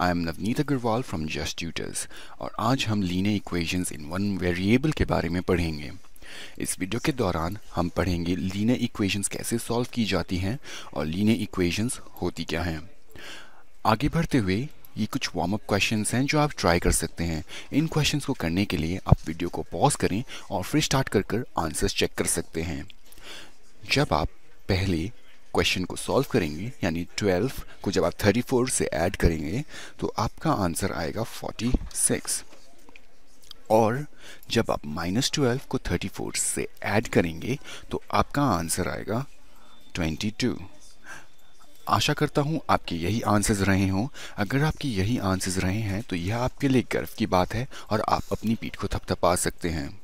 I am Navneet Agarwal from just tutors और आज हम linear equations in one variable के बारे में पढ़ेंगे। इस वीडियो के दौरान हम पढ़ेंगे लीनियर इक्वेशंस कैसे सॉल्व की जाती हैं और लीनियर इक्वेशंस होती क्या हैं। आगे बढ़ते हुए ये कुछ वार्म अप क्वेश्चंस हैं जो आप ट्राई कर सकते हैं। इन क्वेश्चंस को करने के लिए आप वीडियो को पॉज करें और फिर स्टार्ट कर आंसर्स चेक कर सकते हैं। जब आप पहले क्वेश्चन को सॉल्व करेंगे यानी 12 को जब आप 34 से ऐड करेंगे तो आपका आंसर आएगा 46 और जब आप -12 को 34 से ऐड करेंगे तो आपका आंसर आएगा 22। आशा करता हूँ आपके यही आंसर्स रहे हों। अगर आपके यही आंसर्स रहे हैं तो यह आपके लिए गर्व की बात है और आप अपनी पीठ को थपथपा सकते हैं।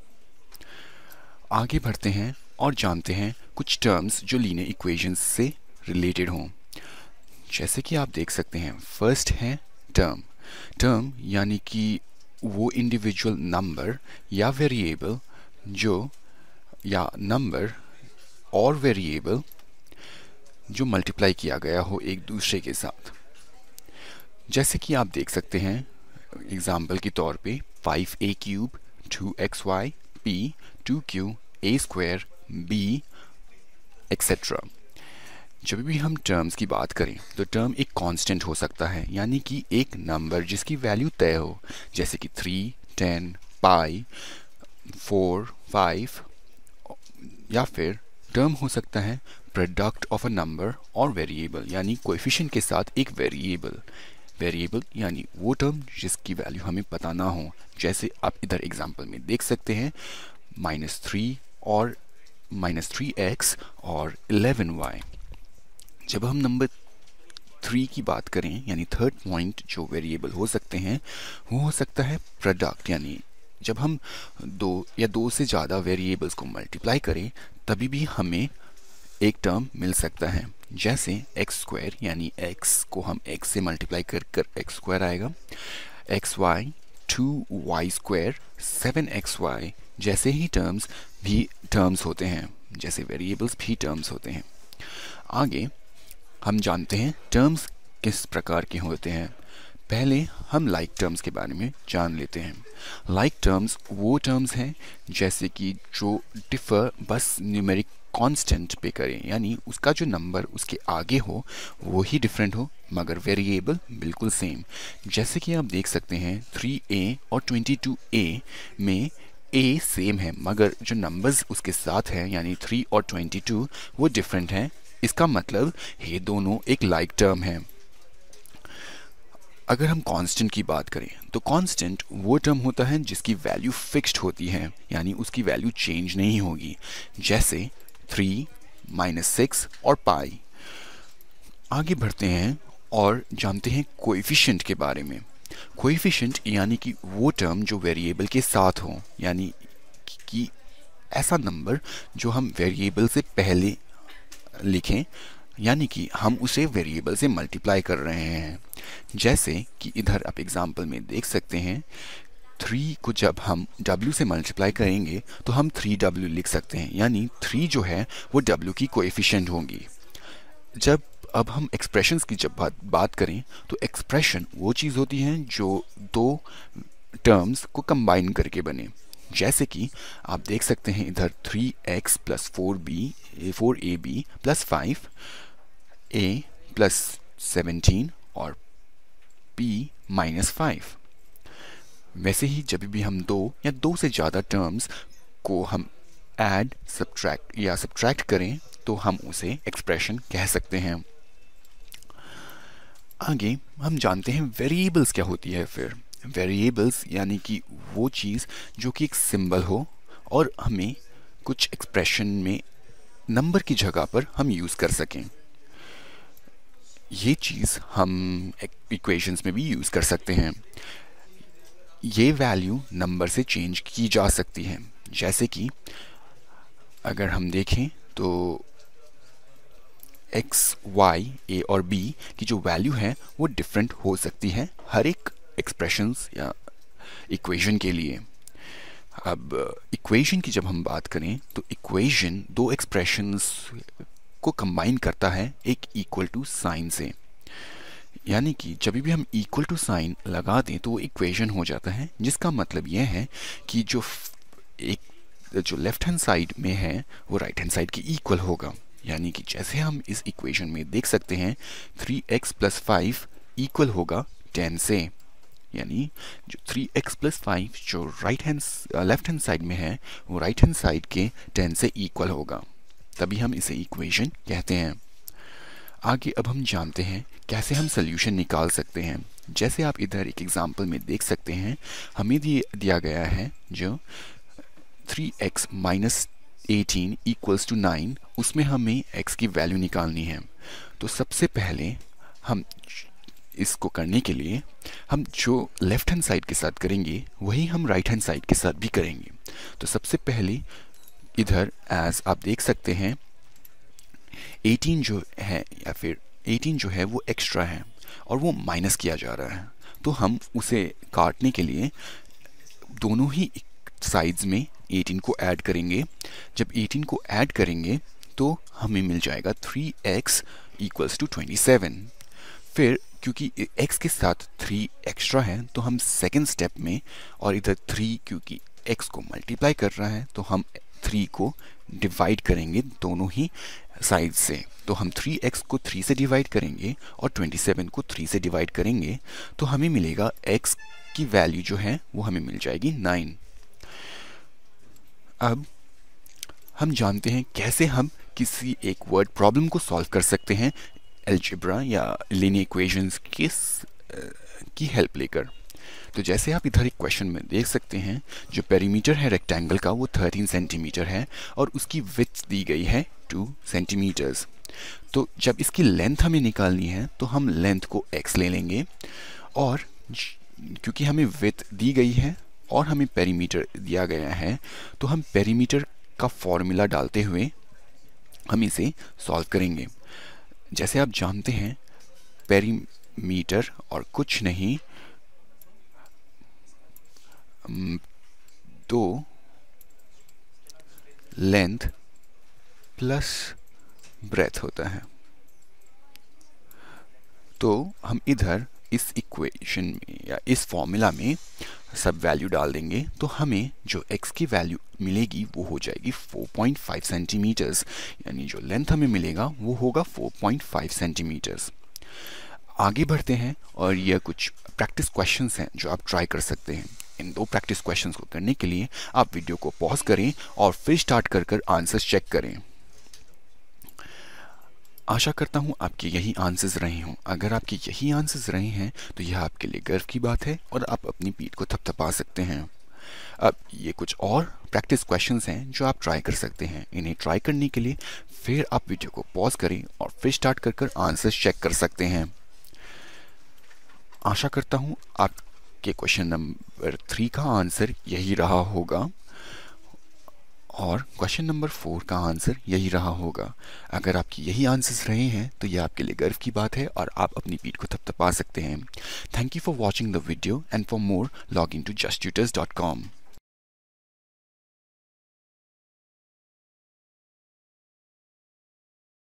आगे बढ़ते हैं और जानते हैं कुछ टर्म्स जो लीनियर इक्वेशंस से रिलेटेड हों। जैसे कि आप देख सकते हैं, फर्स्ट है टर्म यानी कि वो इंडिविजुअल नंबर या वेरिएबल और वेरिएबल जो मल्टीप्लाई किया गया हो एक दूसरे के साथ। जैसे कि आप देख सकते हैं एग्जाम्पल के तौर पे 5a³ 2xy p 2q a² b etcetera. जब भी हम टर्म्स की बात करें तो टर्म एक कांस्टेंट हो सकता है यानी कि एक नंबर जिसकी वैल्यू तय हो, जैसे कि 3, 10, पाई, 4, 5, या फिर टर्म हो सकता है प्रोडक्ट ऑफ अ नंबर और वेरिएबल यानी कोएफिशिएंट के साथ एक वेरिएबल यानी वो टर्म जिसकी वैल्यू हमें पता ना हो। जैसे आप इधर एग्जांपल में देख सकते हैं -3x और 11y। जब हम नंबर 3 की बात करें यानी थर्ड पॉइंट जो वेरिएबल हो सकते हैं वो हो सकता है प्रोडक्ट, यानी जब हम दो से ज़्यादा वेरिएबल्स को मल्टीप्लाई करें तभी भी हमें एक टर्म मिल सकता है। जैसे x² यानी x को हम x से मल्टीप्लाई कर x² आएगा, xy 2y² 7xy जैसे ही टर्म्स भी टर्म्स होते हैं, जैसे वेरिएबल्स भी टर्म्स होते हैं। आगे हम जानते हैं टर्म्स किस प्रकार के होते हैं। पहले हम लाइक टर्म्स के बारे में जान लेते हैं। लाइक टर्म्स वो टर्म्स हैं जैसे कि जो डिफर बस न्यूमेरिक कांस्टेंट पे करें, यानी उसका जो नंबर उसके आगे हो वो ही डिफरेंट हो मगर वेरिएबल बिल्कुल सेम। जैसे कि आप देख सकते हैं 3a और 22a में a सेम है मगर जो नंबर्स उसके साथ हैं यानी 3 और 22 वो डिफरेंट हैं। इसका मतलब ये दोनों एक लाइक टर्म है। अगर हम कांस्टेंट की बात करें तो कांस्टेंट वो टर्म होता है जिसकी वैल्यू फिक्स्ड होती है यानी उसकी वैल्यू चेंज नहीं होगी, जैसे 3, -6 और पाई। आगे बढ़ते हैं और जानते हैं कोएफिशिएंट के बारे में। कोएफिशिएंट यानी कि वो टर्म जो वेरिएबल के साथ हो, यानी कि ऐसा नंबर जो हम वेरिएबल से पहले लिखें यानी कि हम उसे वेरिएबल से मल्टीप्लाई कर रहे हैं। जैसे कि इधर आप एग्जांपल में देख सकते हैं 3 को जब हम w से मल्टीप्लाई करेंगे तो हम 3w लिख सकते हैं, यानी 3 जो है वो w की कोएफिशिएंट होंगी। जब अब हम एक्सप्रेशंस की जब बात करें तो एक्सप्रेशन वो चीज़ होती है जो दो टर्म्स को कंबाइन करके बने। जैसे कि आप देख सकते हैं इधर 3x + 4ab + 5a + 17 और p - 5। वैसे ही जब भी हम दो या दो से ज़्यादा टर्म्स को हम ऐड सब्ट्रैक्ट करें तो हम उसे एक्सप्रेशन कह सकते हैं। आगे हम जानते हैं वेरिएबल्स क्या होती है। फिर वेरिएबल्स यानी कि वो चीज़ जो कि एक सिंबल हो और हमें कुछ एक्सप्रेशन में नंबर की जगह पर हम यूज़ कर सकें। ये चीज़ हम इक्वेशंस में भी यूज़ कर सकते हैं। ये वैल्यू नंबर से चेंज की जा सकती है। जैसे कि अगर हम देखें तो x, y, a और b की जो वैल्यू है वो डिफरेंट हो सकती है हर एक एक्सप्रेशंस या इक्वेशन के लिए। अब इक्वेशन की जब हम बात करें तो इक्वेशन दो एक्सप्रेशंस को कंबाइन करता है एक इक्वल टू साइन से। यानी कि जब भी हम इक्वल टू साइन लगा दें तो वो इक्वेशन हो जाता है, जिसका मतलब यह है कि जो लेफ्ट हैंड साइड में है वो राइट हैंड साइड के इक्वल होगा। यानी कि जैसे हम इस इक्वेशन में देख सकते हैं 3x + 5 इक्वल होगा 10 से, यानी जो 3x + 5 जो लेफ्ट हैंड साइड में है वो राइट हैंड साइड के 10 से इक्वल होगा, तभी हम इसे इक्वेशन कहते हैं। आगे अब हम जानते हैं कैसे हम सोल्यूशन निकाल सकते हैं। जैसे आप इधर एक एग्जांपल में देख सकते हैं, हमें दिया गया है जो 3x - 18 = 9, उसमें हमें x की वैल्यू निकालनी है। तो सबसे पहले हम इसको करने के लिए हम जो लेफ्ट हैंड साइड के साथ करेंगे वही हम राइट हैंड साइड के साथ भी करेंगे। तो सबसे पहले इधर एज आप देख सकते हैं 18 जो है या फिर 18 जो है वो एक्स्ट्रा है और वो माइनस किया जा रहा है, तो हम उसे काटने के लिए दोनों ही साइड्स में 18 को ऐड करेंगे। जब 18 को ऐड करेंगे तो हमें मिल जाएगा 3x = 27। फिर क्योंकि x के साथ 3 एक्स्ट्रा है तो हम सेकेंड स्टेप में, और इधर 3 क्योंकि x को मल्टीप्लाई कर रहा है तो हम 3 को डिवाइड करेंगे दोनों ही साइड से। तो हम 3x को 3 से डिवाइड करेंगे और 27 को 3 से डिवाइड करेंगे तो हमें मिलेगा x की वैल्यू जो है वो हमें मिल जाएगी 9। अब हम जानते हैं कैसे हम किसी एक वर्ड प्रॉब्लम को सॉल्व कर सकते हैं अलजेब्रा या लीनियर इक्वेशंस की हेल्प लेकर। तो जैसे आप इधर एक क्वेश्चन में देख सकते हैं, जो पेरीमीटर है रेक्टेंगल का वो 13 सेंटीमीटर है और उसकी विड्थ दी गई है 2 सेंटीमीटर्स। तो जब इसकी लेंथ हमें निकालनी है तो हम लेंथ को x ले लेंगे, और क्योंकि हमें विड्थ दी गई है और हमें पेरीमीटर दिया गया है तो हम पेरीमीटर का फॉर्मूला डालते हुए हम इसे सॉल्व करेंगे। जैसे आप जानते हैं पेरीमीटर और कुछ नहीं तो लेंथ प्लस ब्रेथ होता है। तो हम इधर इस इक्वेशन में या इस फॉर्मूला में सब वैल्यू डाल देंगे तो हमें जो x की वैल्यू मिलेगी वो हो जाएगी 4.5 सेंटीमीटर्स, यानी जो लेंथ हमें मिलेगा वो होगा 4.5 सेंटीमीटर्स। आगे बढ़ते हैं और यह कुछ प्रैक्टिस क्वेश्चंस हैं जो आप ट्राई कर सकते हैं। इन 2 प्रैक्टिस क्वेश्चंस को करने के लिए आप वीडियो को पॉज करें और फिर स्टार्ट कर आंसर्स चेक करें। आशा करता हूँ आपके यही आंसर्स रहे हों। अगर आपके यही आंसर्स रहे हैं तो यह आपके लिए गर्व की बात है और आप अपनी पीठ को थपथपा सकते हैं। अब ये कुछ और प्रैक्टिस क्वेश्चंस हैं जो आप ट्राई कर सकते हैं। इन्हें ट्राई करने के लिए फिर आप वीडियो को पॉज करें और फिर स्टार्ट कर आंसर्स चेक कर सकते हैं। आशा करता हूँ आपके क्वेश्चन नंबर 3 का आंसर यही रहा होगा और क्वेश्चन नंबर 4 का आंसर यही रहा होगा। अगर आपके यही आंसर्स रहे हैं तो यह आपके लिए गर्व की बात है और आप अपनी पीठ को थपथपा सकते हैं। Thank you for watching the video and for more log in to justtutors.com।